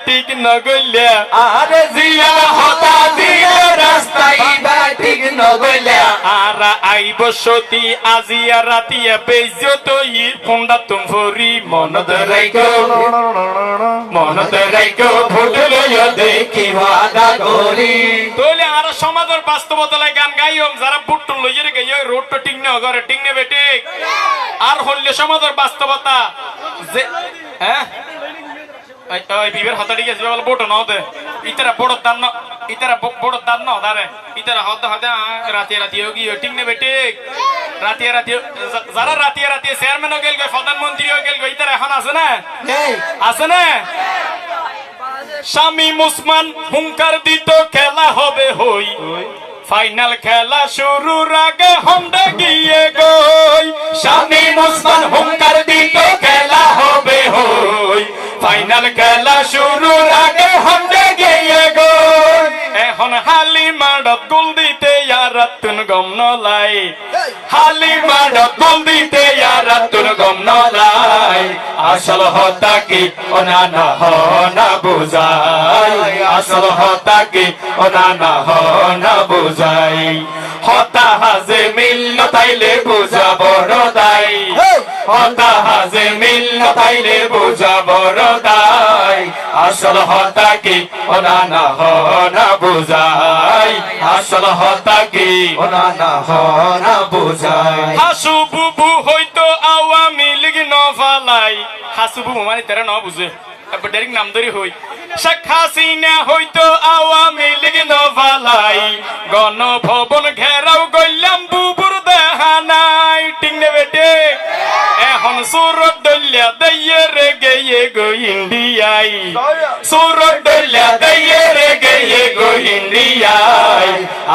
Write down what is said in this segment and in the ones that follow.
ঠিক নগইলা আরে জিয়া হতা দিলে রাস্তাই বা ঠিক নগইলা আর আইব সতী আজিয়া রাতিয়া বেইজত ই ফোনটা তুম ফরি মনত রাইকো ভোট লইয়া দেখি ওয়াদা করি তোলে আর সমাজের বাস্তবতায় গান গাইম যারা বুট লইয়ে গাইয় রোড তো ঠিক না ঘরে ঠিক না বেটে আর হল্লে সমাজের বাস্তবতা যে হ্যাঁ ওই বিবের হাতে ঠিক আছে বলে বোটো নাও দে ইতারা বড় দান না ইতারা বড় দান না দারে ইতারা হতে হতে রাতে রাতে হোগি ঠিক না বেটে রাতে যারা রাতে চেয়ারম্যান হয়ে গেল প্রধানমন্ত্রী হয়ে গেল ইতারা এখন আছে না আছে না শামীম ওসমান হুঙ্কার দিত খেলা হবে হই ফাইনাল খেলা শুরুর আগে হন্ডা গিয়ে গই শামীম ওসমান হুঙ্কার দিত খেলা হবে হই ফাইনাল খেলা শুরুর আগে হন্ডা গিয়ে গই এখন হালিমাড়ত গোল দিতে ইয়ারাতুন গম নলাই হালিমাড়ত গোল দিতে ইয়ারাতুন গম নলাই আসল হতা কি ওনা না হনা বুঝাই আসল হতা কি ওনা না হনা বুঝাই হতা হাজে মিল নতাইলে বুঝা বড় দাই হতা হাজে মিল নতাইলে বুঝা বড় দাই আসল হতা কি ওনা না হনা বুঝাই আসল হতা কি ওনা না হনা বুঝাই হাসু বুবু হয়তো আওয়ামী লীগ নফালাই হাসু বুবু মানে তারা ন বুঝে ডাইরেক্ট নাম ধরে হই শেখ হাসিনা হয়তো আওয়ামী লীগ নফালাই গণভবন ঘেরাও গইলাম বুবুর দেখা নাই ঠিক না বেটে এখন সুরত দলিয়া দইয়ে রে গেয়ে গো ইন্ডিয়াই সুরত দলিয়া দইয়ে রে গেয়ে গো ইন্ডিয়াই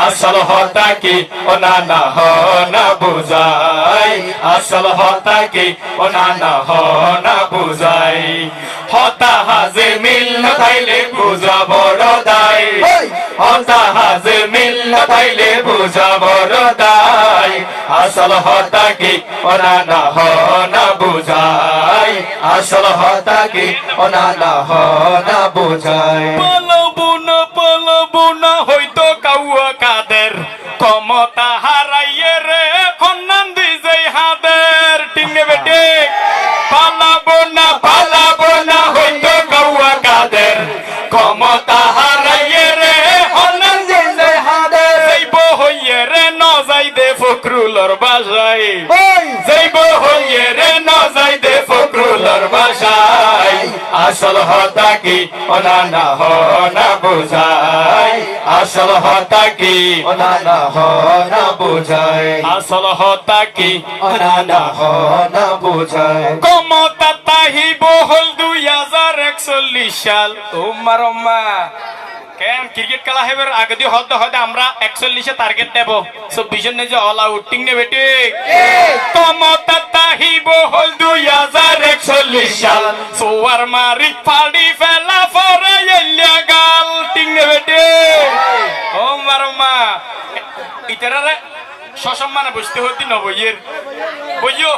আসল হতা কি ওনা না হনা বুঝাই আসল হতা কি ওনা না হনা বুঝাই হতা হাজে মিল না থাইলে বুঝা বড় দাই হতা হাজে মিল না থাইলে বুঝা বড় দাই আসল হতা কি ওনা না হনা বুঝাই আসল হতা কি ওনা না হনা বুঝাই পালাবো না হয়তো কাউয়া কাদের ক্ষমতা হারাইয়ে রে হন্নান দিছে হাদের ঠিক না বেটে পালাবো না হয়তো কাউয়া কাদের ক্ষমতা হারাইয়ে রে হন্নান দিছে হাদের যাইব হইয়ে রে ন যাই দে ফখরুলর বাসায় যাইব হইয়ে রে ন যাই দে ফখরুলর বাসায় আসল হতা কি ওনা না হনা বুঝাই আসল হতা কি ওনা না হনা বুঝাই আসল হতা কি ওনা না হনা বুঝাই ক্ষমতা তাহিব হল 2041 সাল তোমার মা কেন ক্রিকেট খেলা হবে আগে দিয়ে হতে আমরা 41 টার্গেট দেব 24 যে অল আউট টিং নে বেটি ক্ষমতা তাহিব হল 2041 সাল সোয়ার মারি ফাড়ি ফেলা ফরে এলিয়া গাল টিং নে বেটি ও মারমা ইতারে সসম্মানে বসতে হতি নবইয়ের বইও